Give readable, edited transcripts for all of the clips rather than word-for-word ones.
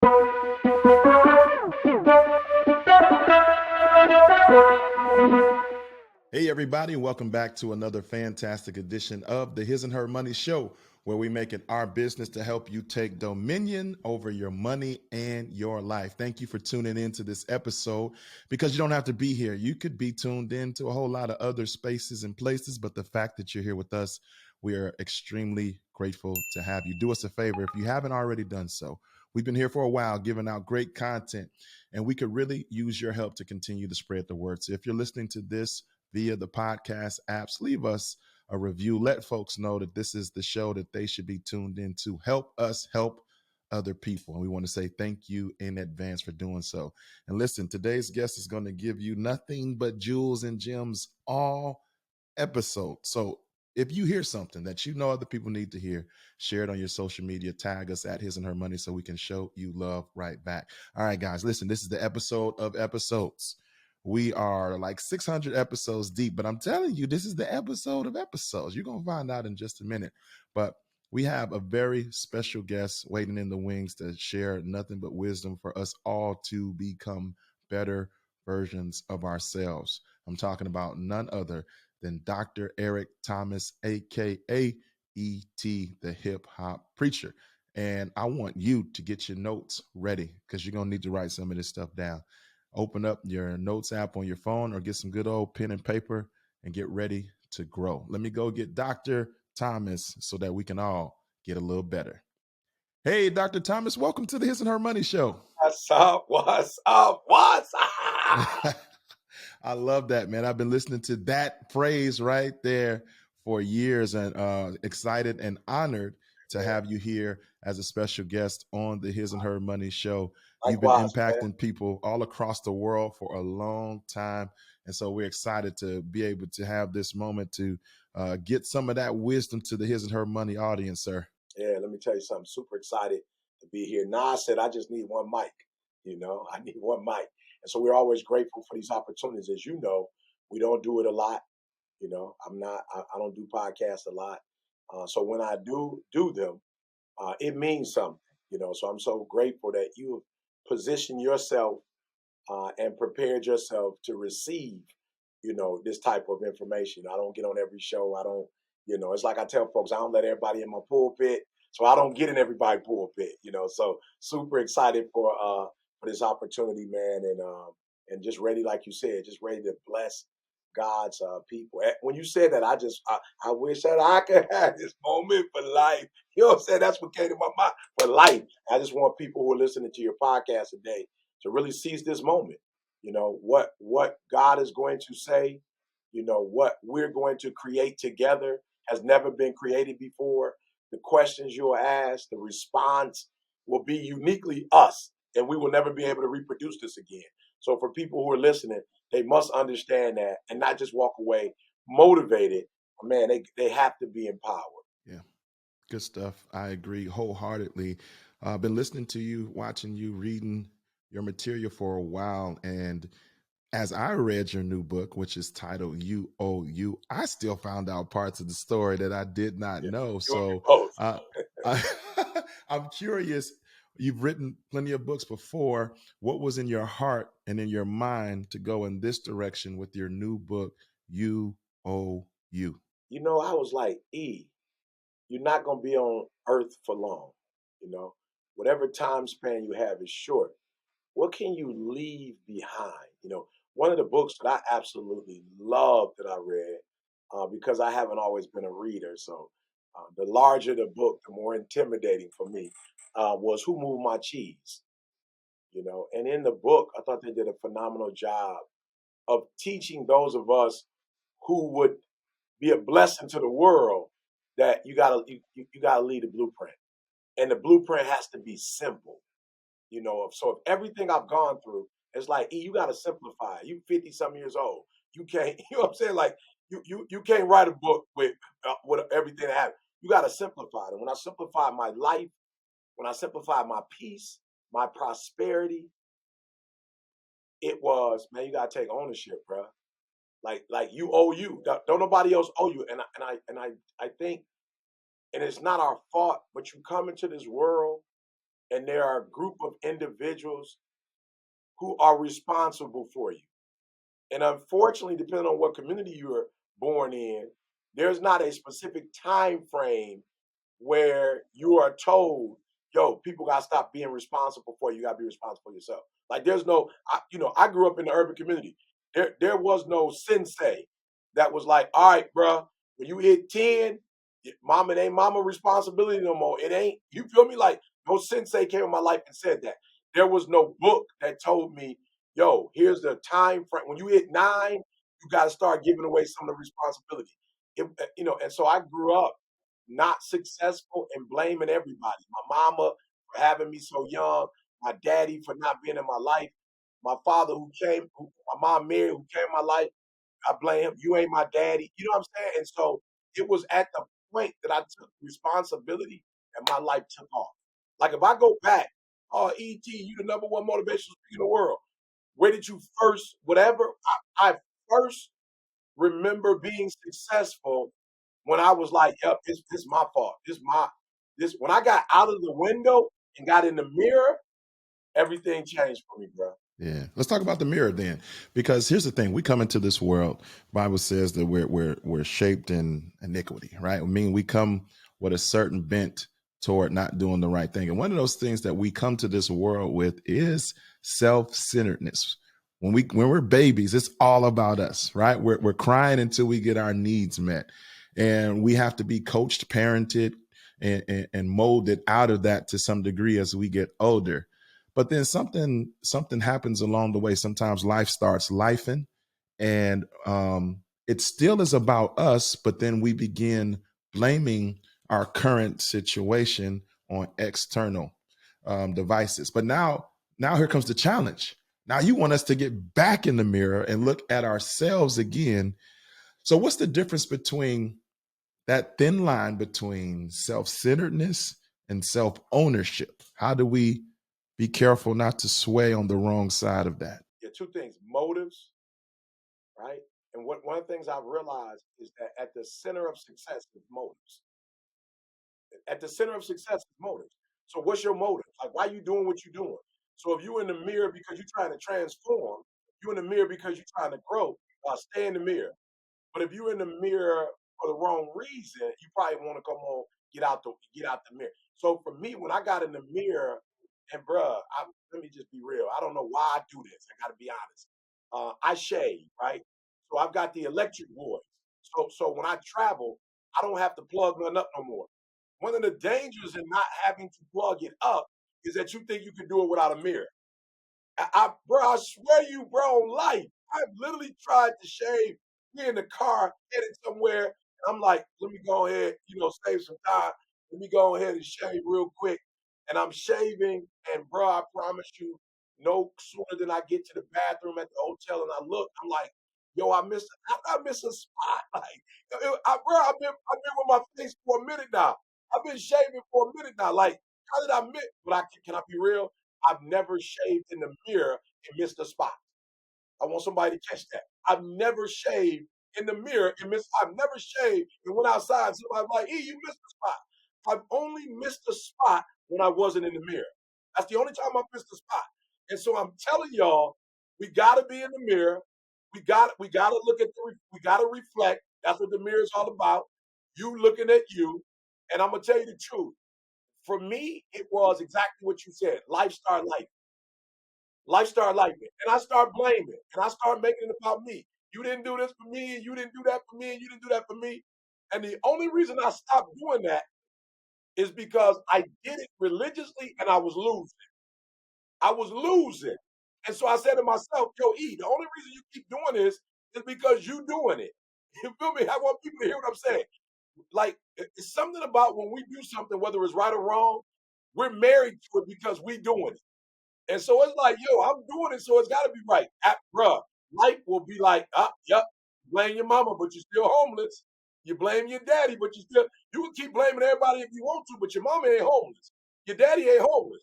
Hey, everybody, and welcome back to another fantastic edition of the His and Her Money Show, where we make it our business to help you take dominion over your money and your life. Thank you for tuning in to this episode because you don't have to be here. You could be tuned in to a whole lot of other spaces and places, but the fact that you're here with us, we are extremely grateful to have you. Do us a favor if you haven't already done so. We've been here for a while giving out great content, and we could really use your help to continue to spread the word. So if you're listening to this via the podcast apps, leave us a review. Let folks know that this is the show that they should be tuned in to. Help us help other people. And we want to say thank you in advance for doing so. And listen, today's guest is going to give you nothing but jewels and gems all episode. So if you hear something that you know other people need to hear, share it on your social media, tag us at His and Her Money so we can show you love right back. All right, guys, listen, this is the episode of episodes. We are like 600 episodes deep, but I'm telling you, this is the episode of episodes. You're going to find out in just a minute. But we have a very special guest waiting in the wings to share nothing but wisdom for us all to become better versions of ourselves. I'm talking about none other than Dr. Eric Thomas, aka ET, the hip hop preacher. And I want you to get your notes ready because you're going to need to write some of this stuff down. Open up your notes app on your phone or get some good old pen and paper and get ready to grow. Let me go get Dr. Thomas so that we can all get a little better. Hey, Dr. Thomas, welcome to the His and Her Money Show. What's up? What's up? What's up? I love that, man. I've been listening to that phrase right there for years and excited and honored to have you here as a special guest on the His and Her Money Show. You've been Likewise, man. impacting people all across the world for a long time. And so we're excited to be able to have this moment to get some of that wisdom to the His and Her Money audience, sir. Yeah, let me tell you something. Super excited to be here. Nas said, I just need one mic. I need one mic. And so we're always grateful for these opportunities. As you know, we don't do it a lot. I don't do podcasts a lot. So when I do them, it means something, So I'm so grateful that you position yourself and prepared yourself to receive, this type of information. I don't get on every show. I don't, it's like I tell folks, I don't let everybody in my pulpit. So I don't get in everybody's pulpit. So super excited for this opportunity, man, and just ready, like you said, just ready to bless God's people. When you said that, I wish that I could have this moment for life. You know what I'm saying? That's what came to my mind for life. I just want people who are listening to your podcast today to really seize this moment. What God is going to say, what we're going to create together has never been created before. The questions you'll ask, the response will be uniquely us, and we will never be able to reproduce this again. So for people who are listening, they must understand that and not just walk away motivated. Man, they have to be empowered. Yeah, good stuff. I agree wholeheartedly. I've been listening to you, watching you, reading your material for a while. And as I read your new book, which is titled You Owe You, I still found out parts of the story that I did not Yeah, know. you and me So both. uh, I, I'm curious. You've written plenty of books before. What was in your heart and in your mind to go in this direction with your new book, You Owe You? I was like, you're not going to be on earth for long. You know, Whatever time span you have is short. What can you leave behind? One of the books that I absolutely loved that I read, because I haven't always been a reader. So the larger the book, the more intimidating for me, was Who Moved My Cheese? And in the book, I thought they did a phenomenal job of teaching those of us who would be a blessing to the world that you gotta lead a blueprint, and the blueprint has to be simple. So if everything I've gone through, it's like, you got to simplify. You 50 some years old. You can't, you know what I'm saying? Like you can't write a book with everything that happened. You got to simplify it. And when I simplified my life, when I simplified my peace, my prosperity, it was, man, you got to take ownership, bro. Like you owe you. Don't nobody else owe you. And I think, and it's not our fault, but you come into this world and there are a group of individuals who are responsible for you. And unfortunately, depending on what community you are born in, there's not a specific time frame where you are told, yo, people gotta stop being responsible for you. You gotta be responsible for yourself. Like there's no, I grew up in the urban community. There was no sensei that was like, all right, bruh, when you hit 10, mama, it ain't mama responsibility no more. It ain't, you feel me? Like no sensei came in my life and said that. There was no book that told me, yo, here's the time frame. When you hit 9, you got to start giving away some of the responsibility. And so I grew up not successful and blaming everybody. My mama for having me so young, my daddy for not being in my life, my father my mom married who came in my life. I blame him. You ain't my daddy. You know what I'm saying? And so it was at the point that I took responsibility and my life took off. Like if I go back, oh, ET, you the number one motivational speaker in the world. Where did you first, whatever? I first remember being successful when I was like, yep, this my fault. This when I got out of the window and got in the mirror, everything changed for me, bro. Yeah. Let's talk about the mirror then. Because here's the thing. We come into this world, Bible says that we're shaped in iniquity, right? I mean, we come with a certain bent toward not doing the right thing. And one of those things that we come to this world with is self-centeredness. When we're babies, it's all about us, right? We're crying until we get our needs met. And we have to be coached, parented, and molded out of that to some degree as we get older. But then something happens along the way. Sometimes life starts lifing, and it still is about us. But then we begin blaming our current situation on external devices. But now here comes the challenge. Now you want us to get back in the mirror and look at ourselves again. So what's the difference between that thin line between self-centeredness and self-ownership? How do we be careful not to sway on the wrong side of that? Yeah, two things: motives, right? And one of the things I've realized is that at the center of success is motives. At the center of success is motives. So what's your motive? Like why are you doing what you're doing? So if you're in the mirror because you're trying to transform, you're in the mirror because you're trying to grow, stay in the mirror. But if you're in the mirror for the wrong reason, you probably want to come on, get out the mirror. So for me, when I got in the mirror, and bruh, let me just be real. I don't know why I do this. I got to be honest. I shave, right? So I've got the electric voice. So when I travel, I don't have to plug nothing up no more. One of the dangers in not having to plug it up is that you think you can do it without a mirror. Bro, I swear to you, bro, on life, I've literally tried to shave. We in the car headed somewhere, and I'm like, let me go ahead, save some time. Let me go ahead and shave real quick. And I'm shaving, and bro, I promise you, no sooner than I get to the bathroom at the hotel, and I look, I'm like, yo, I miss a spot. Like, bro, I've been with my face for a minute now. I've been shaving for a minute now. Like, how did I miss? But can I be real? I've never shaved in the mirror and missed a spot. I want somebody to catch that. I've never shaved in the mirror and missed. I've never shaved and went outside. And somebody's like, "Hey, you missed a spot." I've only missed a spot when I wasn't in the mirror. That's the only time I've missed a spot. And so I'm telling y'all, we got to be in the mirror. We got to look at we got to reflect. That's what the mirror is all about. You looking at you, and I'm gonna tell you the truth. For me, it was exactly what you said. Life started life. Life started like it. And I start blaming. And I start making it about me. You didn't do this for me, and you didn't do that for me, and you didn't do that for me. And the only reason I stopped doing that is because I did it religiously and I was losing. I was losing. And so I said to myself, yo, E, the only reason you keep doing this is because you doing it. You feel me? I want people to hear what I'm saying. Like, it's something about when we do something, whether it's right or wrong, we're married to it because we doing it. And so it's like, yo, I'm doing it, so it's got to be right. Bruh, life will be like, yep, blame your mama, but you're still homeless. You blame your daddy, but you can keep blaming everybody if you want to, but your mama ain't homeless. Your daddy ain't homeless.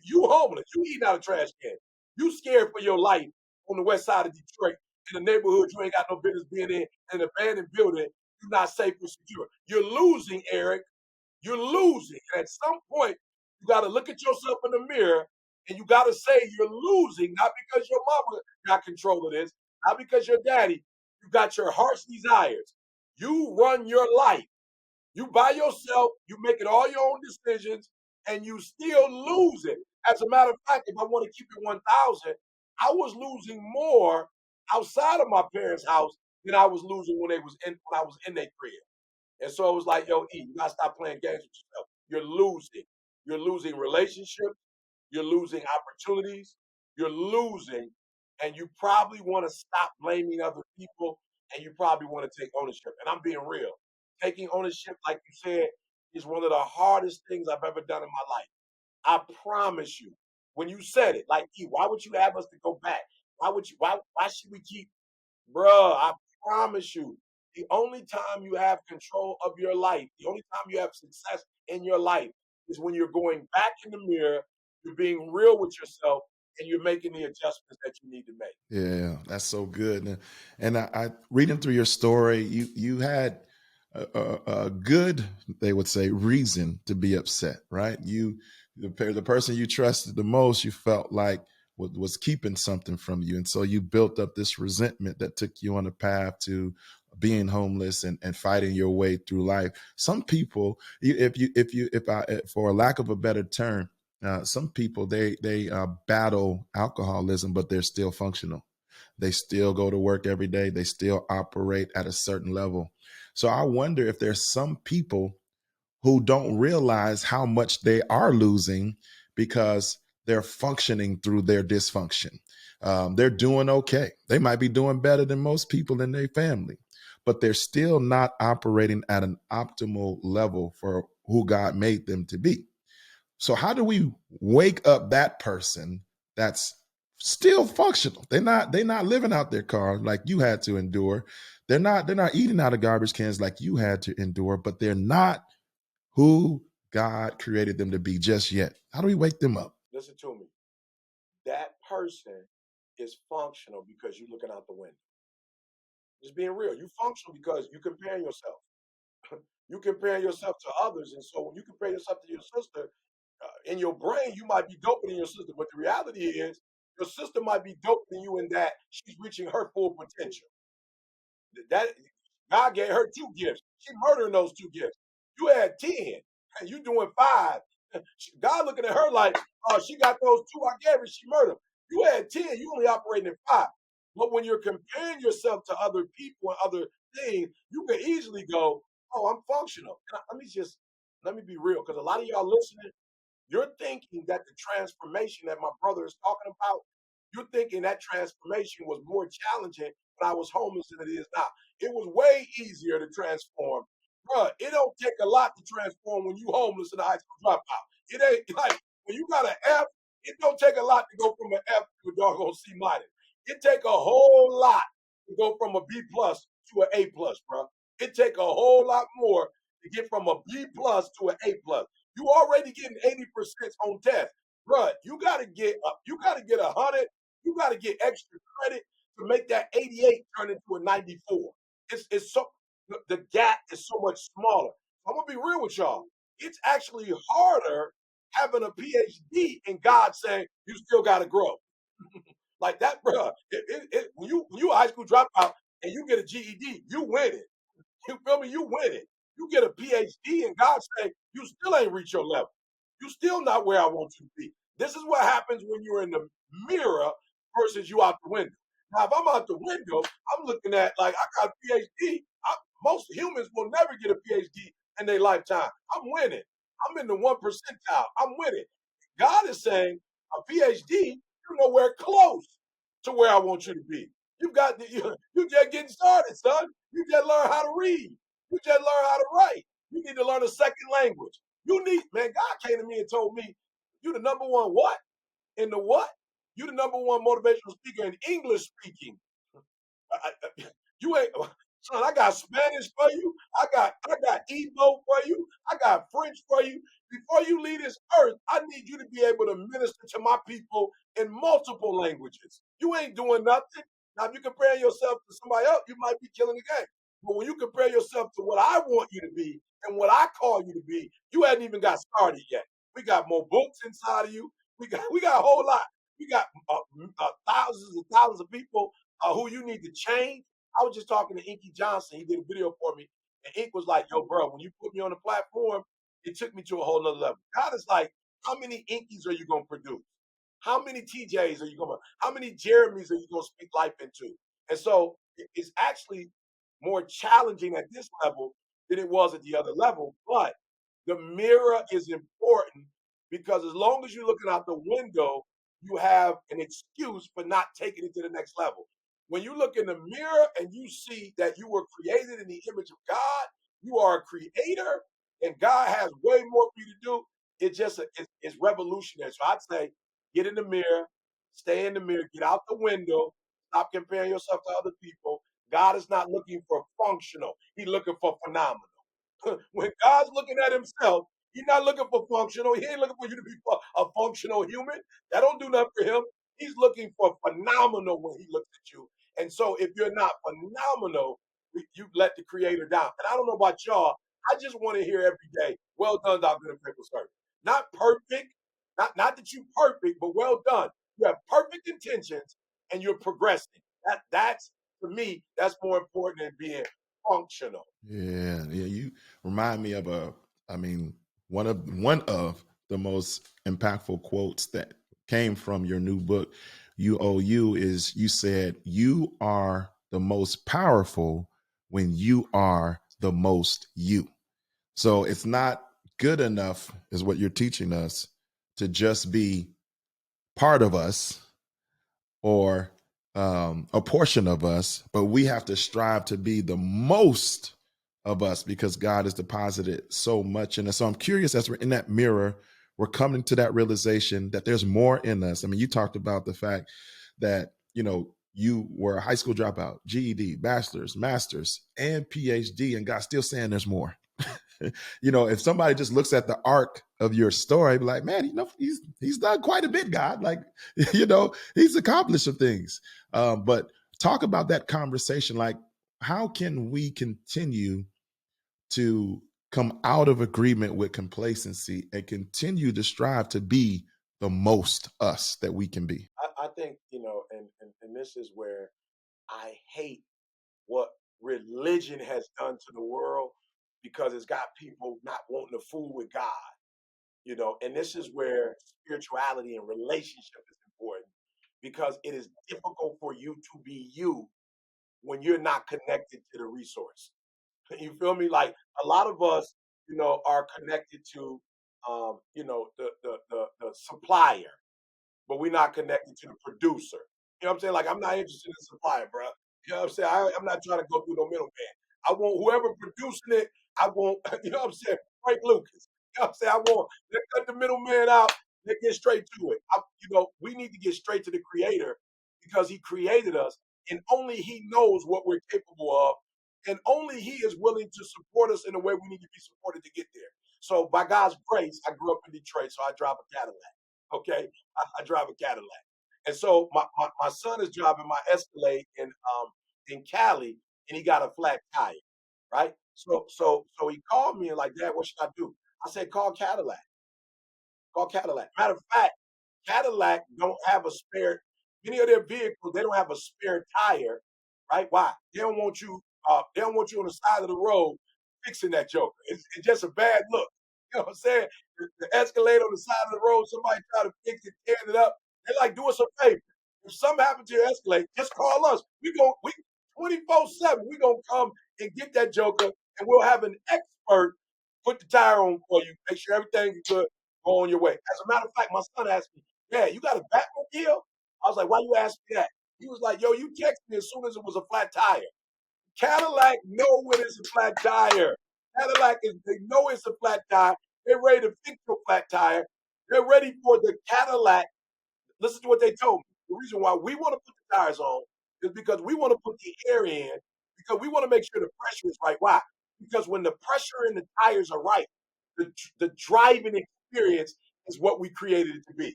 You homeless. You eating out of trash can. You scared for your life on the west side of Detroit in a neighborhood you ain't got no business being in an abandoned building. You're not safe or secure. You're losing, Eric. You're losing. And at some point, You got to look at yourself in the mirror and you got to say you're losing, not because your mama got control of this, not because your daddy. You got your heart's desires. You run your life. You by yourself, you making all your own decisions, and you still lose it. As a matter of fact, if I want to keep it 1,000, I was losing more outside of my parents' house than I was losing when I was in their crib. And so it was like, yo, E, you gotta stop playing games with yourself. You're losing. You're losing relationships. You're losing opportunities. You're losing, and you probably want to stop blaming other people, and you probably want to take ownership. And I'm being real. Taking ownership, like you said, is one of the hardest things I've ever done in my life. I promise you. When you said it, like, E, why would you have us to go back? Why would you? Why should we keep? Bruh, I promise you, the only time you have control of your life, the only time you have success in your life is when you're going back in the mirror, you're being real with yourself, and you're making the adjustments that you need to make. Yeah, that's so good. And I reading through your story, you had a good, they would say, reason to be upset, right? The person you trusted the most, you felt like was keeping something from you, and so you built up this resentment that took you on a path to being homeless and fighting your way through life. Some people, if I, for a lack of a better term, some people they battle alcoholism, but they're still functional. They still go to work every day. They still operate at a certain level. So I wonder if there's some people who don't realize how much they are losing because they're functioning through their dysfunction. They're doing okay. They might be doing better than most people in their family, but they're still not operating at an optimal level for who God made them to be. So how do we wake up that person that's still functional? They're not living out their car like you had to endure. They're not eating out of garbage cans like you had to endure, but they're not who God created them to be just yet. How do we wake them up? Listen to me. That person is functional because you're looking out the window. Just being real. You functional because you comparing yourself. You compare yourself to others, and so when you compare yourself to your sister, in your brain you might be doper than your sister, but the reality is your sister might be doper than you in that she's reaching her full potential. That God gave her 2 gifts. She murdering those 2 gifts. You had 10, and you doing 5. God looking at her like, oh, she got those 2 I gave her. She murdered. You had 10. You only operating in 5. But when you're comparing yourself to other people and other things, you can easily go, oh, I'm functional. Let me be real, because a lot of y'all listening, you're thinking that the transformation that my brother is talking about, you're thinking that transformation was more challenging when I was homeless than it is now. It was way easier to transform. Bruh, it don't take a lot to transform when you homeless in a high school dropout. It ain't like when you got an F, it don't take a lot to go from an F to a doggone C minus. It take a whole lot to go from a B plus to an A plus, bro. It take a whole lot more to get from a B plus to an A plus. You already getting 80% on test, bruh. You gotta get 100. You gotta get extra credit to make that 88 turn into a 94. It's so the gap is so much smaller. I'm gonna be real with y'all. It's actually harder having a PhD and God saying you still gotta grow. Like that, bruh. When you a high school dropout and you get a GED, you win it. You feel me? You win it. You get a PhD and God say you still ain't reach your level. You still not where I want you to be. This is what happens when you're in the mirror versus you out the window. Now, if I'm out the window, I'm looking at like I got a PhD. Most humans will never get a PhD in their lifetime. I'm winning. I'm in the 1 percentile. I'm winning. God is saying a PhD, you're nowhere close to where I want you to be. You just getting started, son. You just learn how to read. You just learn how to write. You need to learn a second language. Man, God came to me and told me, you the number one what? In the what? You the number one motivational speaker in English speaking. You ain't son, I got Spanish for you. I got Igbo for you. I got French for you. Before you leave this earth, I need you to be able to minister to my people in multiple languages. You ain't doing nothing. Now, if you compare yourself to somebody else, you might be killing the game. But when you compare yourself to what I want you to be and what I call you to be, you hadn't even got started yet. We got more books inside of you. We got a whole lot. We got thousands and thousands of people who you need to change. I was just talking to Inky Johnson. He did a video for me, and Ink was like, "Yo, bro, when you put me on the platform, it took me to a whole nother level." God is like, "How many Inkies are you gonna produce? How many TJs are you gonna? How many Jeremys are you gonna speak life into?" And so it's actually more challenging at this level than it was at the other level. But the mirror is important because as long as you're looking out the window, you have an excuse for not taking it to the next level. When you look in the mirror and you see that you were created in the image of God, you are a creator, and God has way more for you to do. It's revolutionary. So I'd say get in the mirror, stay in the mirror, get out the window, stop comparing yourself to other people. God is not looking for functional, He's looking for phenomenal. When God's looking at himself, he's not looking for functional. He ain't looking for you to be a functional human. That don't do nothing for him. He's looking for phenomenal when he looks at you. And so if you're not phenomenal, you let the creator down. And I don't know about y'all. I just want to hear every day, well done, thou good and faithful servant. Not perfect, not that you perfect, but well done. You have perfect intentions and you're progressing. That's for me, that's more important than being functional. Yeah. You remind me of I mean, one of the most impactful quotes that came from your new book, You is you said, "You are the most powerful when you are the most you." So it's not good enough, is what you're teaching us, to just be part of us or a portion of us, but we have to strive to be the most of us because God has deposited so much in us. So I'm curious, as we're in that mirror, we're coming to that realization that there's more in us. I mean, you talked about the fact that, you were a high school dropout, GED, bachelor's, master's, and PhD, and God's still saying there's more. If somebody just looks at the arc of your story, be like, man, he's done quite a bit, God. Like, he's accomplished some things. But talk about that conversation. Like, how can we continue to come out of agreement with complacency and continue to strive to be the most us that we can be? I think, and this is where I hate what religion has done to the world because it's got people not wanting to fool with God, and this is where spirituality and relationship is important because it is difficult for you to be you when you're not connected to the resource. You feel me? Like a lot of us, are connected to, the supplier, but we're not connected to the producer. You know what I'm saying? Like I'm not interested in the supplier, bro. You know what I'm saying? I'm not trying to go through no middleman. I want whoever producing it. I want, you know what I'm saying? Frank Lucas. You know what I'm saying? I want they cut the middleman out. They get straight to it. We need to get straight to the creator because he created us, and only he knows what we're capable of, and only he is willing to support us in the way we need to be supported to get there. So by God's grace, I grew up in Detroit, so I drive a Cadillac. Okay, I drive a Cadillac. And so my son is driving my Escalade in Cali, and he got a flat tire, right? So he called me and like, Dad, what should I do? I said, call Cadillac. Call Cadillac. Matter of fact, Cadillac don't have a spare. Many of their vehicles they don't have a spare tire, right? Why? They don't want you. They don't want you on the side of the road fixing that joker. It's just a bad look. You know what I'm saying? The Escalade on the side of the road, somebody try to fix it, tearing it up. They like do us a favor. If something happened to your Escalade, just call us. We 24/7. We gonna come and get that joker, and we'll have an expert put the tire on for you, make sure everything is good, go on your way. As a matter of fact, my son asked me, Dad, you got a Batmobile? I was like, why you ask me that? He was like, yo, you text me as soon as it was a flat tire. Cadillac know when it's a flat tire. They know it's a flat tire. They're ready to fix your flat tire. They're ready for the Cadillac. Listen to what they told me. The reason why we want to put the tires on is because we want to put the air in because we want to make sure the pressure is right. Why? Because when the pressure in the tires are right, the driving experience is what we created it to be.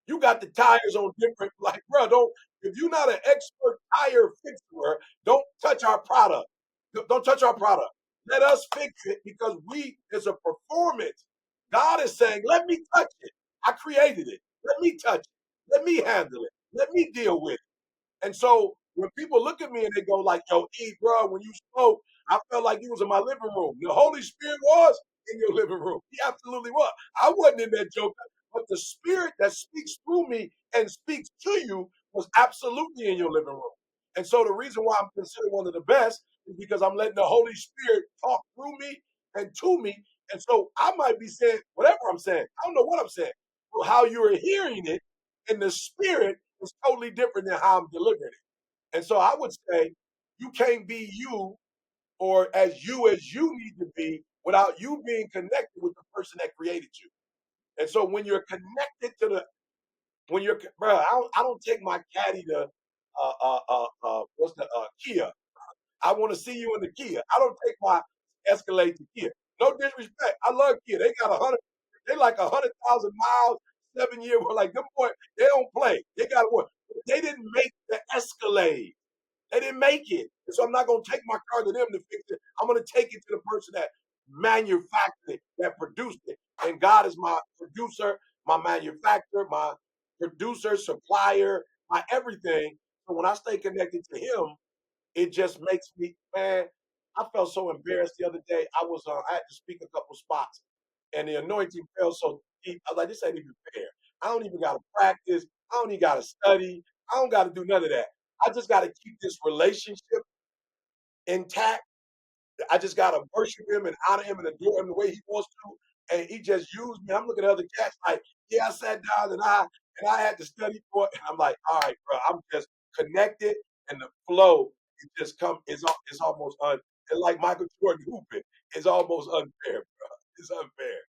You got the tires on different, like, bro, don't, if you're not an expert tire fixer, don't touch our product. Don't touch our product. Let us fix it because it's a performance God is saying, let me touch it. I created it. Let me touch it. Let me handle it. Let me deal with it. And so when people look at me and they go like, "Yo, E, bro, when you spoke, I felt like you was in my living room. The Holy Spirit was in your living room. He absolutely was. I wasn't in that joke, but the Spirit that speaks through me and speaks to you was absolutely in your living room. And so the reason why I'm considered one of the best is because I'm letting the Holy Spirit talk through me and to me. And so I might be saying whatever I'm saying. I don't know what I'm saying. Well, how you're hearing it in the spirit is totally different than how I'm delivering it. And so I would say you can't be you or as you need to be without you being connected with the person that created you. And so when you're connected to the when you're bro, I don't take my caddy to what's the Kia. I want to see you in the Kia. I don't take my Escalade to Kia. No disrespect. I love Kia. They got 100. They like 100,000 miles, 7 year. Like them boy, they don't play. They got what? They didn't make the Escalade. They didn't make it. And so I'm not gonna take my car to them to fix it. I'm gonna take it to the person that manufactured it, that produced it. And God is my producer, my manufacturer, my producer, supplier, my everything. So when I stay connected to Him, it just makes me, man. I felt so embarrassed the other day. I had to speak a couple spots, and the anointing fell so deep. I was like, this ain't even fair. I don't even got to practice. I don't even got to study. I don't got to do none of that. I just got to keep this relationship intact. I just got to worship Him and honor Him and adore Him the way He wants to. And He just used me. I'm looking at other cats like, yeah, I sat down and I had to study for it. And I'm like, all right, bro, I'm just connected, and the flow it just come. It's almost it's like Michael Jordan hooping. It's almost unfair, bro. It's unfair.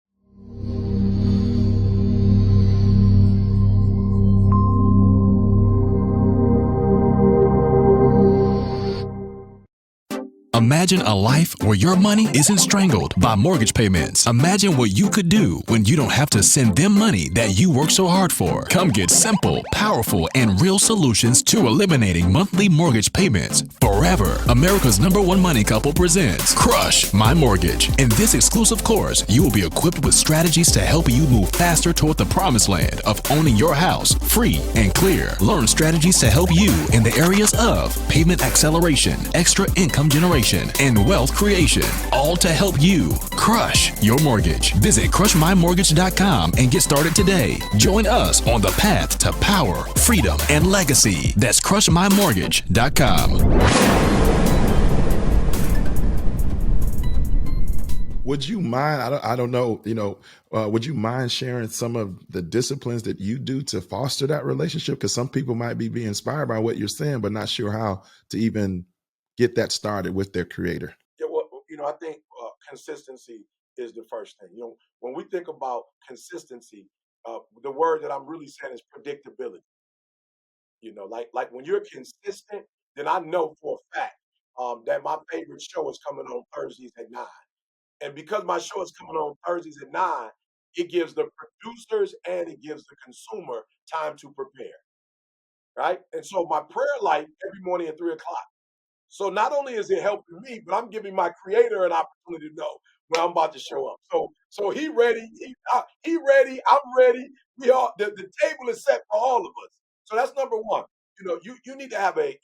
Imagine a life where your money isn't strangled by mortgage payments. Imagine what you could do when you don't have to send them money that you work so hard for. Come get simple, powerful, and real solutions to eliminating monthly mortgage payments forever. America's #1 money couple presents Crush My Mortgage. In this exclusive course, you will be equipped with strategies to help you move faster toward the promised land of owning your house free and clear. Learn strategies to help you in the areas of payment acceleration, extra income generation, and wealth creation, all to help you crush your mortgage. Visit crushmymortgage.com and get started today. Join us on the path to power, freedom, and legacy. That's crushmymortgage.com. Would you mind? I don't know. Would you mind sharing some of the disciplines that you do to foster that relationship? Because some people might be inspired by what you're saying, but not sure how to even get that started with their creator. Yeah, well, I think consistency is the first thing. When we think about consistency, the word that I'm really saying is predictability. Like when you're consistent, then I know for a fact that my favorite show is coming on Thursdays at 9. And because my show is coming on Thursdays at 9, it gives the producers and it gives the consumer time to prepare, right? And so my prayer life every morning at 3 o'clock. So not only is it helping me, but I'm giving my creator an opportunity to know when I'm about to show up. So he ready, he ready, I'm ready. We all the table is set for all of us. So that's number one. You need to have a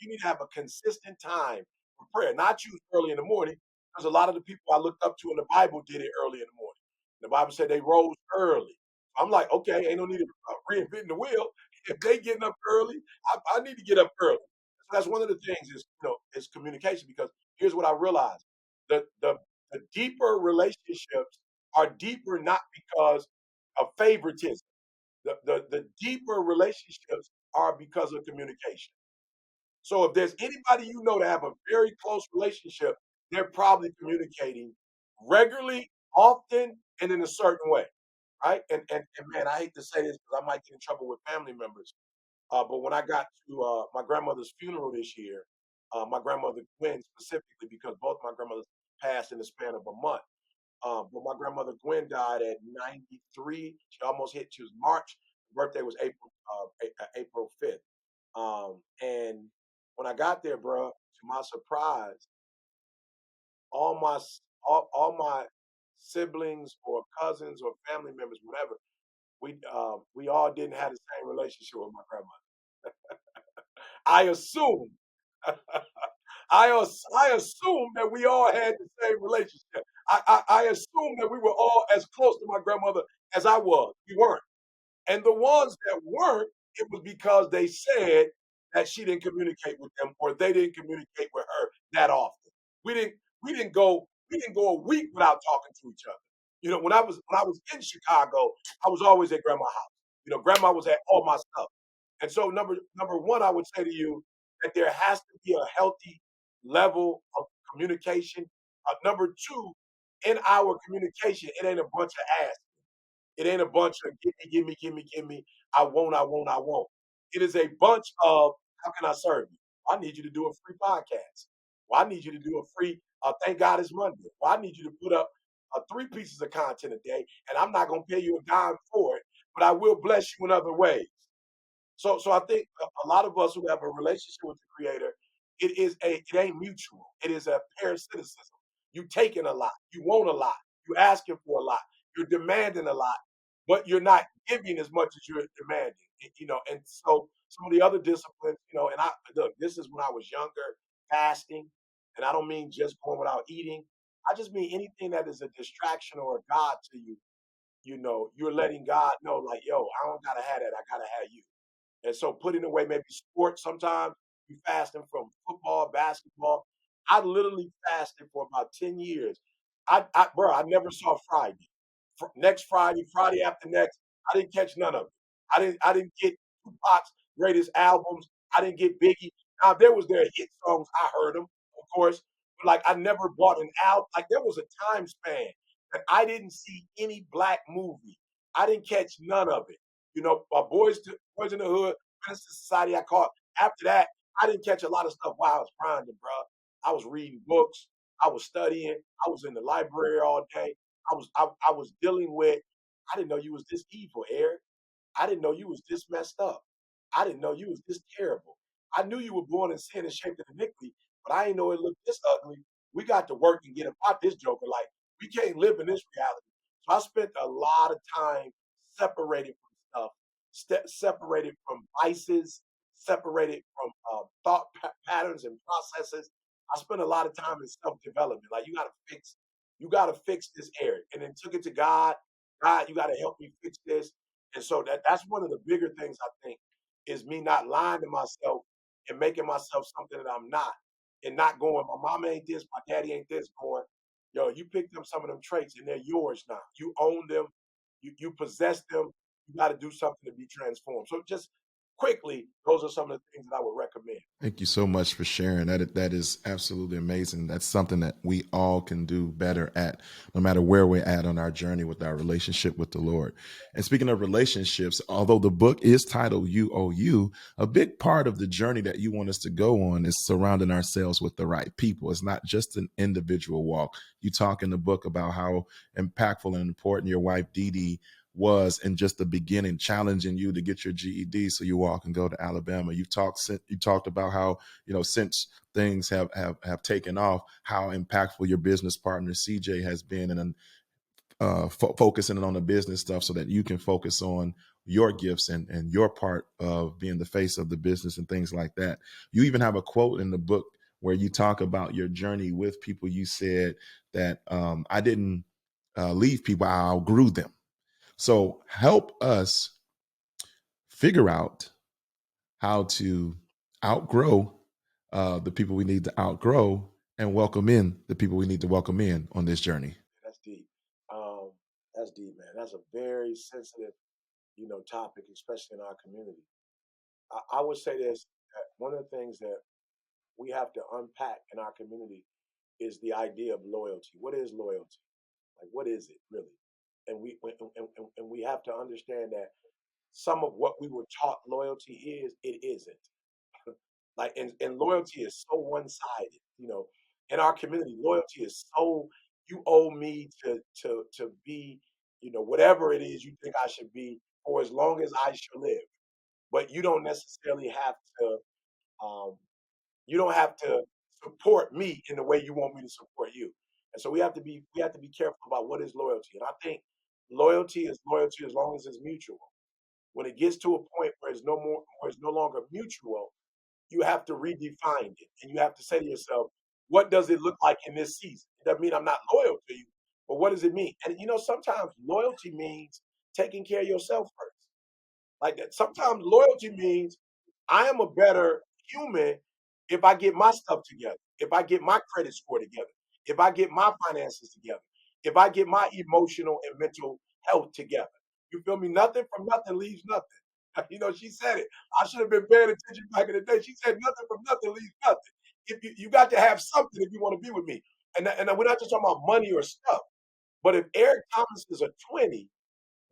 consistent time for prayer, not choose early in the morning, because a lot of the people I looked up to in the Bible did it early in the morning. The Bible said they rose early. I'm like, okay, ain't no need to reinventing the wheel. If they getting up early, I need to get up early. So that's one of the things is communication, because here's what I realized. The deeper relationships are deeper not because of favoritism. The deeper relationships are because of communication. So if there's anybody to have a very close relationship, they're probably communicating regularly, often, and in a certain way. Right? And man, I hate to say this because I might get in trouble with family members. But when I got to my grandmother's funeral this year, my grandmother Gwen specifically, because both my grandmothers passed in the span of a month. But my grandmother Gwen died at 93. She was March. Her birthday was April 5th. And when I got there, bro, to my surprise, all my siblings or cousins or family members, whatever, we all didn't have the same relationship with my grandmother. I assume I assume that we all had the same relationship. I assume that we were all as close to my grandmother as I was. We weren't. And the ones that weren't, it was because they said that she didn't communicate with them or they didn't communicate with her that often. We didn't we didn't go a week without talking to each other. You know, when I was in Chicago, I was always at grandma's house. You know, grandma was at all my stuff. And so number one, I would say to you that there has to be a healthy level of communication. Number two, in our communication, it ain't a bunch of ass. It ain't a bunch of give me, give me, give me, give me. I won't, I won't, I won't. It is a bunch of how can I serve you? I need you to do a free podcast. Well, I need you to do a free thank God it's Monday. Well, I need you to put up three pieces of content a day, and I'm not gonna pay you a dime for it, but I will bless you in other ways. So I think a lot of us who have a relationship with the Creator, it ain't mutual. It is a parasiticism. You taking a lot, you want a lot, you asking for a lot, you're demanding a lot, but you're not giving as much as you're demanding. You know, and so some of the other disciplines, you know, and I look, this is when I was younger, fasting, and I don't mean just going without eating. I just mean anything that is a distraction or a God to you. You know, you're letting God know, like, yo, I don't gotta have that. I gotta have you. And so putting away maybe sports sometimes, you fasting from football, basketball. I literally fasted for about 10 years. Bro, I never saw Friday. Next Friday, Friday after next, I didn't catch none of it. I didn't get Tupac's greatest albums. I didn't get Biggie. Now there was their hit songs. I heard them, of course. But like I never bought an album. Like there was a time span that I didn't see any black movie. I didn't catch none of it. You know, Boys in the Hood, Minister Society, I caught. After that, I didn't catch a lot of stuff while I was grinding, bro. I was reading books. I was studying. I was in the library all day. I was dealing with. I didn't know you was this evil, Eric. I didn't know you was this messed up. I didn't know you was this terrible. I knew you were born in sin and shaped in iniquity, but I didn't know it looked this ugly. We got to work and get about this joker. Like we can't live in this reality. So I spent a lot of time separated from stuff, separated from vices, separated from patterns and processes. I spent a lot of time in self development. Like you got to fix this area, and then took it to God. God, you got to help me fix this. And so that's one of the bigger things I think is me not lying to myself and making myself something that I'm not, and not going, my mama ain't this, my daddy ain't this. Going, yo, you picked up some of them traits and they're yours now. You own them, you possess them. You got to do something to be transformed. So just quickly, those are some of the things that I would recommend. Thank you so much for sharing. That is absolutely amazing. That's something that we all can do better at, no matter where we're at on our journey with our relationship with the Lord. And speaking of relationships, although the book is titled You Owe You, a big part of the journey that you want us to go on is surrounding ourselves with the right people. It's not just an individual walk. You talk in the book about how impactful and important your wife, Dee Dee, was in just the beginning, challenging you to get your GED so you all can go to Alabama. You talked about how, you know, since things have taken off, how impactful your business partner CJ has been, and focusing on the business stuff so that you can focus on your gifts and your part of being the face of the business and things like that. You even have a quote in the book where you talk about your journey with people. You said that I didn't leave people, I outgrew them. So help us figure out how to outgrow the people we need to outgrow and welcome in the people we need to welcome in on this journey. That's deep. Um, that's deep, man. That's a very sensitive, topic, especially in our community. I would say this: that one of the things that we have to unpack in our community is the idea of loyalty. What is loyalty? Like, what is it really? And we have to understand that some of what we were taught loyalty is, it isn't. Like, and loyalty is so one-sided. In our community, loyalty is so, you owe me to be, whatever it is you think I should be for as long as I shall live. But um, you don't have to support me in the way you want me to support you. And so we have to be careful about what is loyalty. And I think loyalty is loyalty as long as it's mutual. When it gets to a point where it's no longer mutual, you have to redefine it. And you have to say to yourself, what does it look like in this season? It doesn't mean I'm not loyal to you, but what does it mean? And sometimes loyalty means taking care of yourself first. Like that. Sometimes loyalty means I am a better human if I get my stuff together, if I get my credit score together, if I get my finances together, if I get my emotional and mental health together. You feel me? Nothing from nothing leaves nothing. She said it. I should have been paying attention back in the day. She said, nothing from nothing leaves nothing. If you got to have something if you want to be with me. And we're not just talking about money or stuff. But if Eric Thomas is a 20,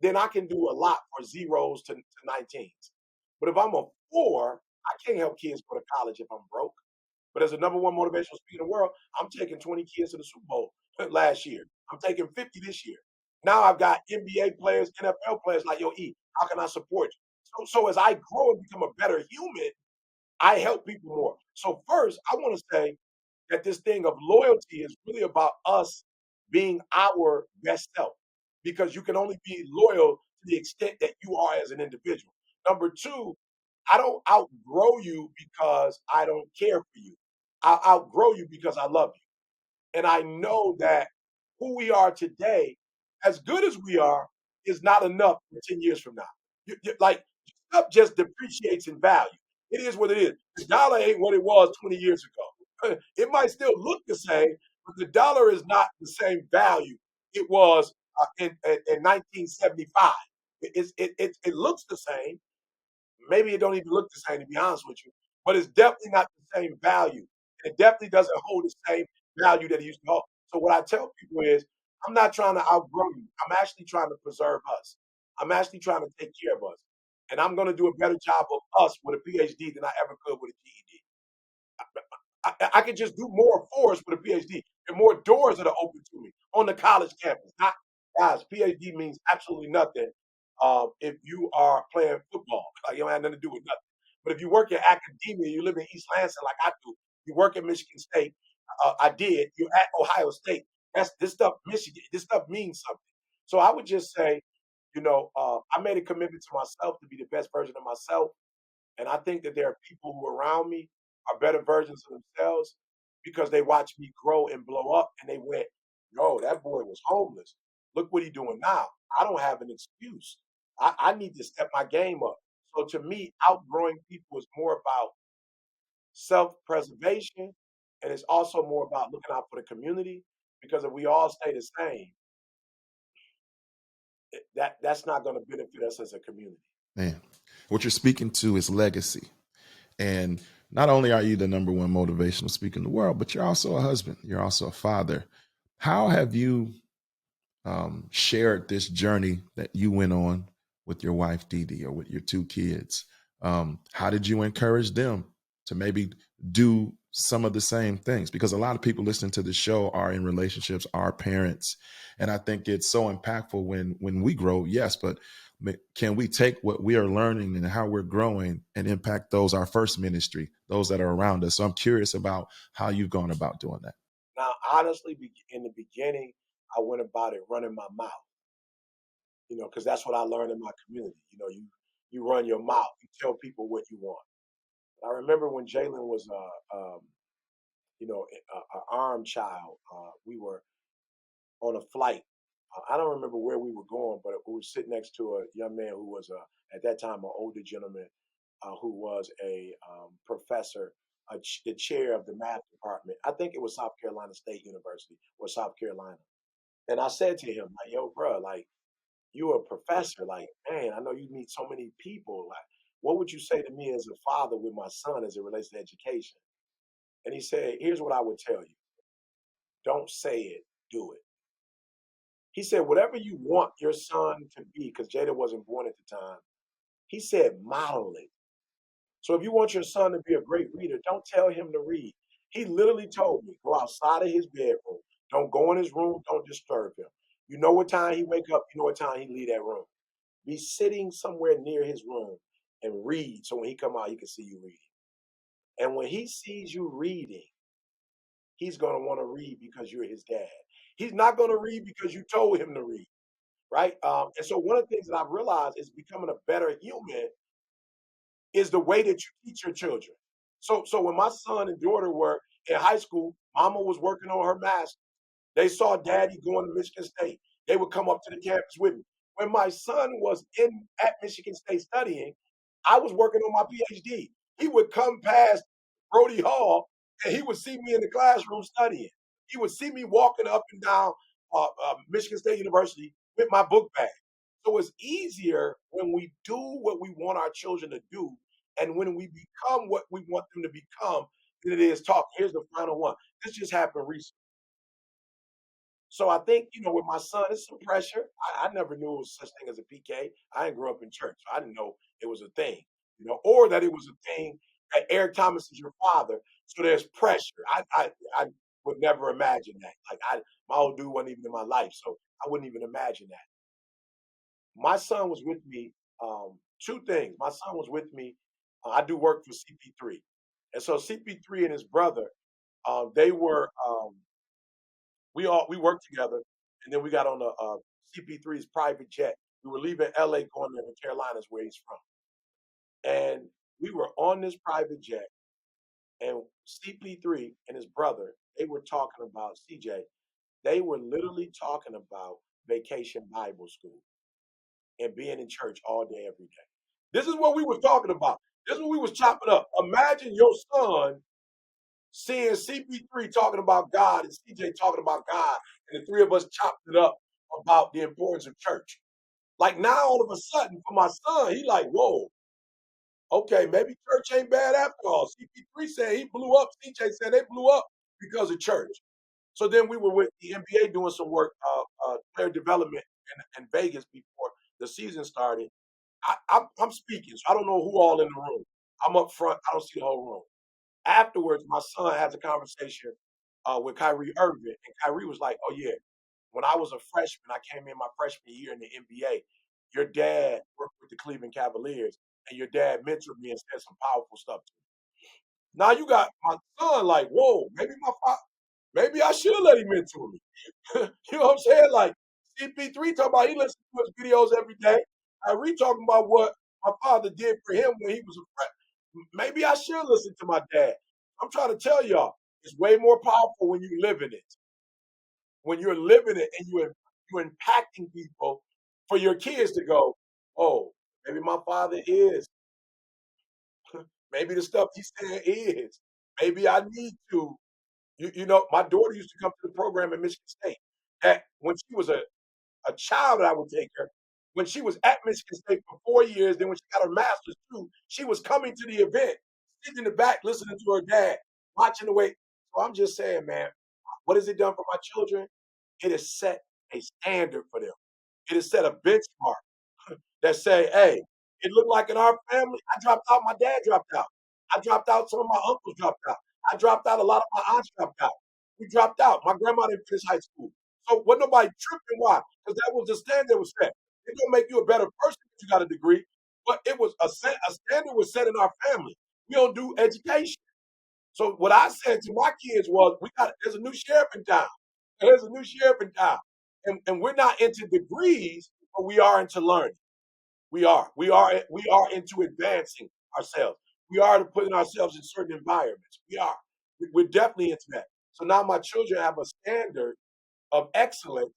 then I can do a lot for zeros to 19s. But if I'm a 4, I can't help kids go to college if I'm broke. But as the number one motivational speaker in the world, I'm taking 20 kids to the Super Bowl last year. I'm taking 50 this year. Now I've got NBA players, NFL players like, yo, E, how can I support you? So as I grow and become a better human, I help people more. So first, I want to say that this thing of loyalty is really about us being our best self because you can only be loyal to the extent that you are as an individual. Number two, I don't outgrow you because I don't care for you. I outgrow you because I love you. And I know that who we are today, as good as we are, is not enough for 10 years from now. Like, stuff just depreciates in value. It is what it is. The dollar ain't what it was 20 years ago. It might still look the same, but the dollar is not the same value it was in 1975. It looks the same, maybe it don't even look the same, to be honest with you, but it's definitely not the same value. It definitely doesn't hold the same value that it used to hold. So what I tell people is, I'm not trying to outgrow you. I'm actually trying to preserve us. I'm actually trying to take care of us. And I'm going to do a better job of us with a PhD than I ever could with a GED. I could just do more for us with a PhD and more doors that are open to me on the college campus. Not, guys, PhD means absolutely nothing if you are playing football. Like, you don't have nothing to do with nothing. But if you work in academia, you live in East Lansing like I do, you work at Michigan State, I did, you're at Ohio State. That's this stuff, Michigan, this stuff means something. So I would just say, I made a commitment to myself to be the best version of myself. And I think that there are people who around me are better versions of themselves because they watched me grow and blow up and they went, yo, that boy was homeless. Look what he's doing now. I don't have an excuse. I need to step my game up. So to me, outgrowing people is more about self-preservation and it's also more about looking out for the community because if we all stay the same, that's not going to benefit us as a community. Man, what you're speaking to is legacy. And not only are you the number one motivational speaker in the world, but you're also a husband. You're also a father. How have you shared this journey that you went on with your wife, Dee Dee, or with your 2 kids? How did you encourage them to maybe do some of the same things? Because a lot of people listening to the show are in relationships, are parents. And I think it's so impactful when we grow, yes, but can we take what we are learning and how we're growing and impact those, our first ministry, those that are around us? So I'm curious about how you've gone about doing that. Now, honestly, in the beginning, I went about it running my mouth, because that's what I learned in my community. You run your mouth, you tell people what you want. I remember when Jalen was an armed child. We were on a flight. I don't remember where we were going, but we were sitting next to a young man who was at that time an older gentleman who was a professor, the chair of the math department. I think it was South Carolina State University or South Carolina. And I said to him, like, yo, bro, like, you're a professor. Like, man, I know you meet so many people. Like, what would you say to me as a father with my son as it relates to education? And he said, here's what I would tell you. Don't say it, do it. He said, whatever you want your son to be, because Jada wasn't born at the time, he said, model it. So if you want your son to be a great reader, don't tell him to read. He literally told me, go outside of his bedroom. Don't go in his room. Don't disturb him. You know what time he wake up. You know what time he leave that room. Be sitting somewhere near his room and read. So when he come out, he can see you reading. And when he sees you reading, he's going to want to read because you're his dad. He's not going to read because you told him to read, right? And so one of the things that I've realized is becoming a better human is the way that you teach your children. So when my son and daughter were in high school, mama was working on her math. They saw daddy going to Michigan State. They would come up to the campus with me. When my son was at Michigan State studying, I was working on my PhD. He would come past Brody Hall and he would see me in the classroom studying. He would see me walking up and down Michigan State University with my book bag. So it's easier when we do what we want our children to do and when we become what we want them to become than it is talk. Here's the final one. This just happened recently. So I think, with my son, it's some pressure. I never knew it was such thing as a PK. I didn't grow up in church. So I didn't know it was a thing, or that it was a thing that Eric Thomas is your father. So there's pressure. I would never imagine that. Like my old dude wasn't even in my life, so I wouldn't even imagine that. My son was with me. Two things. My son was with me. I do work for CP3, and so CP3 and his brother, they were. We worked together, and then we got on a CP3's private jet. We were leaving LA going to the Carolinas where he's from. And we were on this private jet, and CP3 and his brother, they were talking about CJ. They were literally talking about vacation Bible school and being in church all day, every day. This is what we was talking about. This is what we was chopping up. Imagine your son seeing CP3 talking about God and CJ talking about God, and the three of us chopped it up about the importance of church. Like now, all of a sudden, for my son, he like, whoa, okay, maybe church ain't bad after all. CP3 said he blew up. CJ said they blew up because of church. So then we were with the NBA doing some work, player development in Vegas before the season started. I'm speaking, so I don't know who all in the room. I'm up front. I don't see the whole room. Afterwards, my son has a conversation with Kyrie Irving, and Kyrie was like, "Oh yeah, when I was a freshman, I came in my freshman year in the NBA. Your dad worked with the Cleveland Cavaliers, and your dad mentored me and said some powerful stuff to me. Now you got my son like, whoa, maybe I should let him mentor me. You know what I'm saying? Like CP3 talking about he listens to his videos every day. Kyrie talking about what my father did for him when he was a freshman. Maybe I should listen to my dad. I'm trying to tell y'all, it's way more powerful when you live in it. When you're living it and you're impacting people for your kids to go, oh, maybe my father is. Maybe the stuff he's saying is. Maybe I need to. My daughter used to come to the program at Michigan State. That when she was a child, I would take her. When she was at Michigan State for 4 years, then when she got her master's too, she was coming to the event, sitting in the back, listening to her dad, watching the way. So I'm just saying, man, what has it done for my children? It has set a standard for them. It has set a benchmark that say, hey, it looked like in our family, I dropped out, my dad dropped out. I dropped out, some of my uncles dropped out. I dropped out, a lot of my aunts dropped out. We dropped out. My grandma didn't finish high school. So what nobody tripping why? Because that was the standard that was set. It don't make you a better person if you got a degree, but it was a standard was set in our family. We don't do education. So what I said to my kids was, there's a new sheriff in town. There's a new sheriff in town. And we're not into degrees, but we are into learning. We are into advancing ourselves. We are to putting ourselves in certain environments. We are. We're definitely into that. So now my children have a standard of excellence,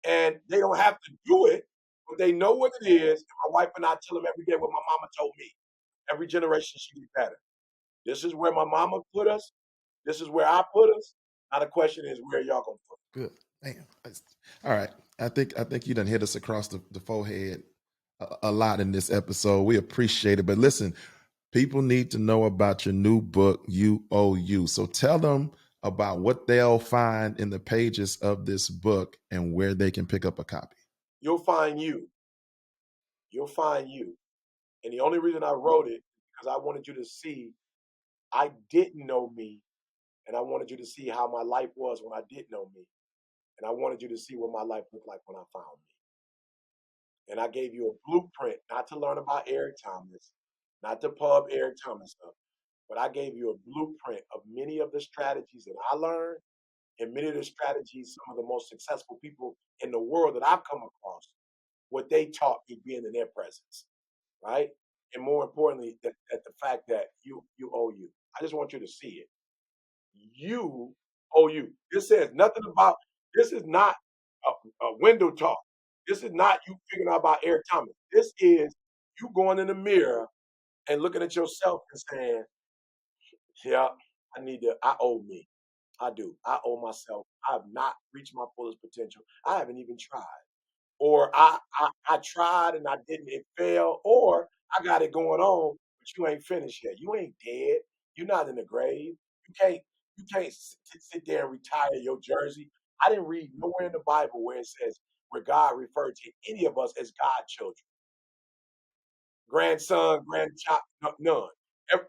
and they don't have to do it, but they know what it is. And my wife and I tell them every day what my mama told me. Every generation should be better. This is where my mama put us. This is where I put us. Now the question is, where y'all gonna put us? Good. Damn. All right. I think you done hit us across the forehead a lot in this episode. We appreciate it. But listen, people need to know about your new book, You Owe You. So tell them about what they'll find in the pages of this book and where they can pick up a copy. You'll find you. You'll find you. And the only reason I wrote it because I wanted you to see I didn't know me, and I wanted you to see how my life was when I did know me, and I wanted you to see what my life looked like when I found me. And I gave you a blueprint, not to learn about Eric Thomas, not to pub Eric Thomas up, but I gave you a blueprint of many of the strategies that I learned and many of the strategies some of the most successful people in the world that I've come across, what they taught me being in their presence, right? And more importantly, that the fact that you owe you. I just want you to see it. You owe you. This says nothing about. This is not a window talk. This is not you figuring out about Eric Thomas. This is you going in the mirror and looking at yourself and saying, "Yeah, I need to. I owe me. I do. I owe myself. I have not reached my fullest potential. I haven't even tried." Or I tried and I didn't, it failed, or I got it going on, but you ain't finished yet. You ain't dead. You're not in the grave. You can't sit there and retire your jersey. I didn't read nowhere in the Bible where it says where God referred to any of us as godchildren, grandson, grandchild, none.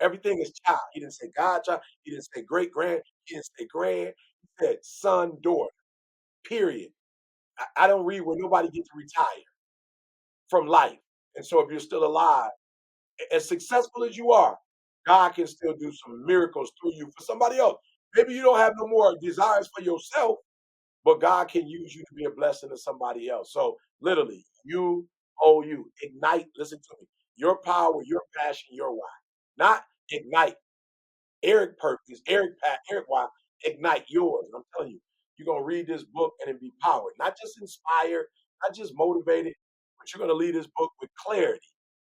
Everything is child. He didn't say godchild. He didn't say great grand. He didn't say grand. He said son, daughter. Period. I don't read where nobody gets to retire from life. And so if you're still alive, as successful as you are, God can still do some miracles through you for somebody else. Maybe you don't have no more desires for yourself, but God can use you to be a blessing to somebody else. So literally, you owe you. Ignite, listen to me. Your power, your passion, your why. Not ignite Eric purpose, Eric why, ignite yours. And I'm telling you, you're gonna read this book and be powered, not just inspired, not just motivated, but you're gonna leave this book with clarity.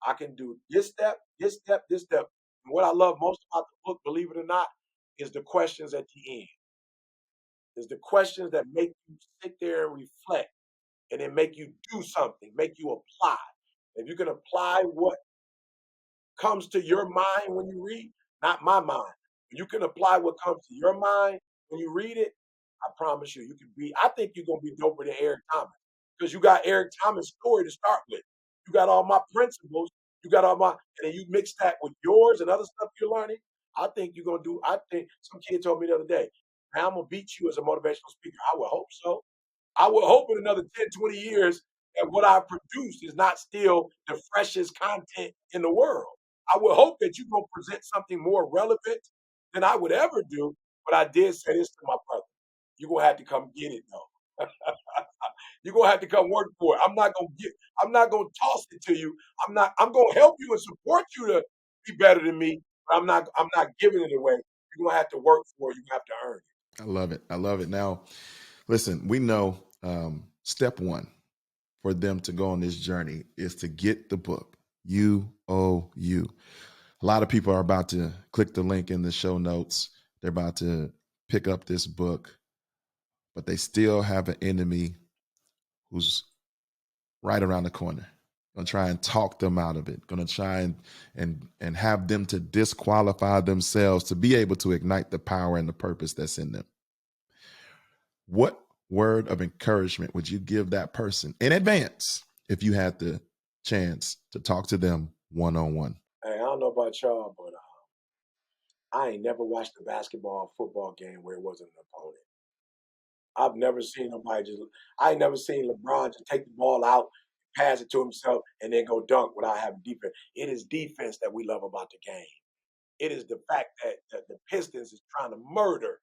I can do this step, this step, this step. And what I love most about the book, believe it or not, is the questions at the end. Is the questions that make you sit there and reflect and then make you do something, make you apply. If you can apply what comes to your mind when you read, not my mind. When you can apply what comes to your mind when you read it, I promise you, you can be. I think you're gonna be doper than Eric Thomas because you got Eric Thomas' story to start with. You got all my principles. You got all my, and then you mix that with yours and other stuff you're learning. I think you're gonna do. I think some kid told me the other day, "Man, I'm gonna beat you as a motivational speaker." I would hope so. I would hope in another 10, 20 years that what I produce is not still the freshest content in the world. I would hope that you're going to present something more relevant than I would ever do. But I did say this to my brother. You're going to have to come get it, though. You're going to have to come work for it. I'm not going to toss it to you. I'm going to help you and support you to be better than me. But I'm not giving it away. You're going to have to work for it. You have to earn it. I love it. I love it. Now, listen, we know step one for them to go on this journey is to get the book. You owe you. A lot of people are about to click the link in the show notes. They're about to pick up this book, but they still have an enemy who's right around the corner. Gonna try and talk them out of it. Gonna try and have them to disqualify themselves to be able to ignite the power and the purpose that's in them. What word of encouragement would you give that person in advance if you had the chance to talk to them one-on-one? Hey, I don't know about y'all, but I ain't never watched a basketball, football game where it wasn't an opponent. I've never seen nobody just. I ain't never seen LeBron just take the ball out, pass it to himself, and then go dunk without having defense. It is defense that we love about the game. It is the fact that the Pistons is trying to murder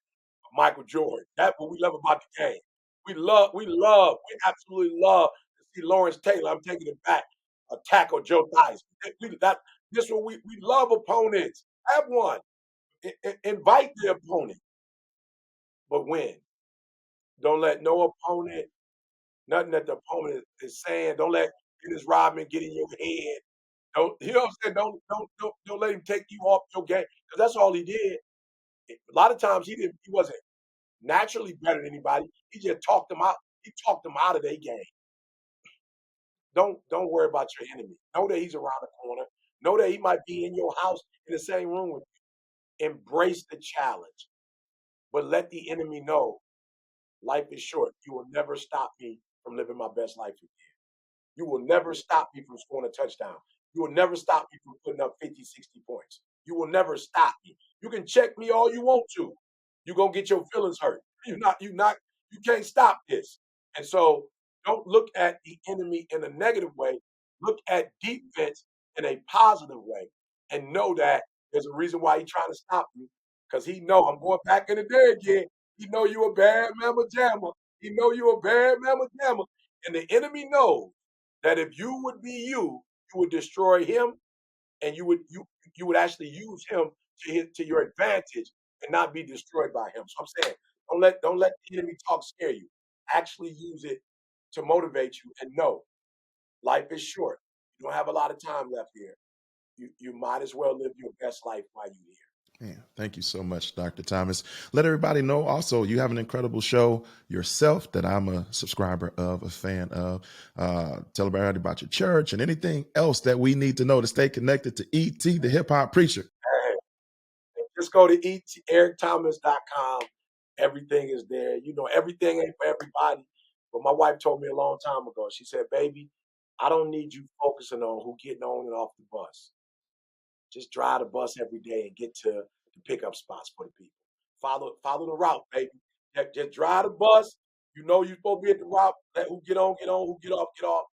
Michael Jordan. That's what we love about the game. We absolutely love to see Lawrence Taylor. I'm taking it back. Tackle Joe Theismann. This is what we love opponents. Have one. Invite the opponent, but win. Don't let no opponent, nothing that the opponent is saying. Don't let Dennis Rodman get in your head. Don't you know what I'm saying? Don't let him take you off your game because that's all he did. A lot of times he didn't. He wasn't naturally better than anybody. He just talked them out. He talked them out of their game. Don't worry about your enemy. Know that he's around the corner. Know that he might be in your house in the same room with you. Embrace the challenge, but let the enemy know life is short. You will never stop me from living my best life again. You will never stop me from scoring a touchdown. You will never stop me from putting up 50, 60 points. You will never stop me. You can check me all you want to. You're gonna get your feelings hurt. You can't stop this. And so don't look at the enemy in a negative way. Look at defense in a positive way and know that There's a reason why he's trying to stop you, because he know I'm going back in the day again. He know you a bad mamma jamma. He know you a bad mamma jamma. And the enemy knows that if you would be you would destroy him, and you would actually use him to your advantage and not be destroyed by him. So I'm saying, don't let the enemy talk scare you. Actually use it to motivate you, and know life is short. You don't have a lot of time left here. You might as well live your best life while you're here. Man, thank you so much, Dr. Thomas. Let everybody know also you have an incredible show yourself that I'm a subscriber of, a fan of. Tell everybody about your church and anything else that we need to know to stay connected to E.T., the hip hop preacher. Hey, just go to ericthomas.com. Everything is there. You know, everything ain't for everybody. But my wife told me a long time ago, she said, baby, I don't need you focusing on who getting on and off the bus. Just drive the bus every day and get to the pickup spots for the people. Follow the route, baby. Just drive the bus. You know you're supposed to be at the route. Let who get on, get on, who get off, get off.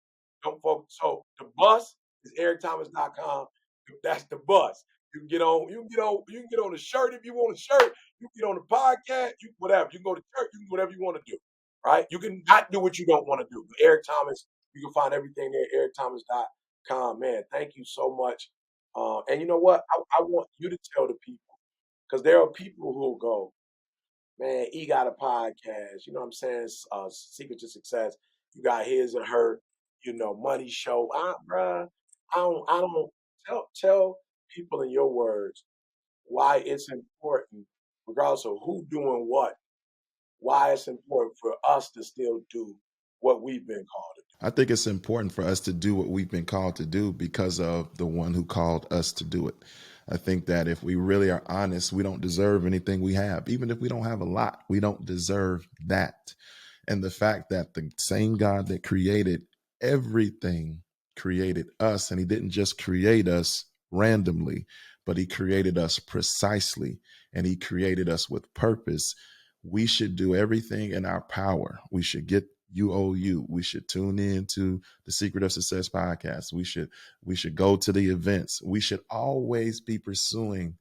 Don't focus. So the bus is ericthomas.com. That's the bus. You can get on, you can get on a shirt if you want a shirt. You can get on the podcast, whatever. You can go to church, you can do whatever you want to do. Right? You can not do what you don't want to do. But Eric Thomas, you can find everything there at ericthomas.com. Man, thank you so much. And you know what? I want you to tell the people, because there are people who will go, man, he got a podcast. You know what I'm saying? Secret to Success. You got his or her, money show. Bruh, I don't tell people in your words why it's important, regardless of who doing what, why it's important for us to still do what we've been called to do. I think it's important for us to do what we've been called to do because of the one who called us to do it. I think that if we really are honest, we don't deserve anything we have. Even if we don't have a lot, we don't deserve that. And the fact that the same God that created everything created us, and he didn't just create us randomly, but he created us precisely, and he created us with purpose. We should do everything in our power. We should get UOU. We should tune in to the Secret of Success podcast. We should go to the events. We should always be pursuing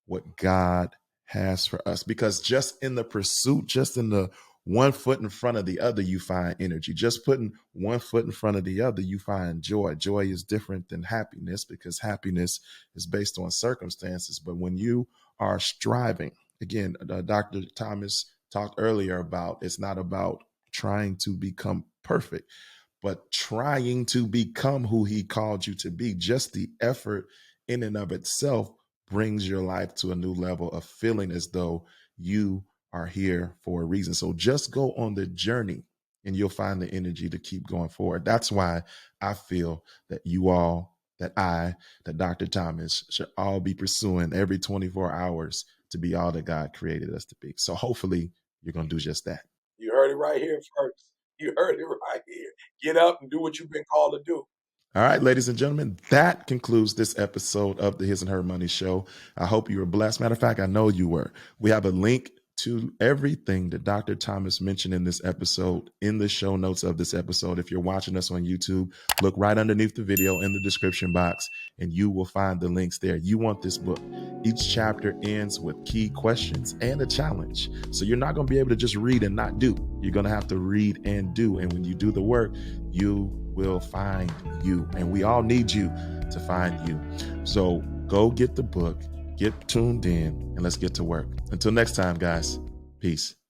what God has for us, because just in the pursuit, just in the one foot in front of the other, you find energy. Just putting one foot in front of the other, you find joy. Joy is different than happiness, because happiness is based on circumstances. But when you are striving, again, Dr. Thomas talked earlier about, it's not about trying to become perfect, but trying to become who he called you to be. Just the effort in and of itself brings your life to a new level of feeling as though you are here for a reason. So just go on the journey and you'll find the energy to keep going forward. That's why I feel that that Dr. Thomas should all be pursuing every 24 hours to be all that God created us to be. So hopefully you're going to do just that. You heard it right here first. You heard it right here. Get up and do what you've been called to do. All right, ladies and gentlemen, that concludes this episode of the His and Her Money Show. I hope you were blessed. Matter of fact, I know you were. We have a link to everything that Dr. Thomas mentioned in this episode in the show notes of this episode. If you're watching us on YouTube, look right underneath the video in the description box and you will find the links there. You want this book. Each chapter ends with key questions and a challenge. So you're not going to be able to just read and not do. You're going to have to read and do. And when you do the work, you will find you. And we all need you to find you. So go get the book. Get tuned in and let's get to work. Until next time, guys, peace.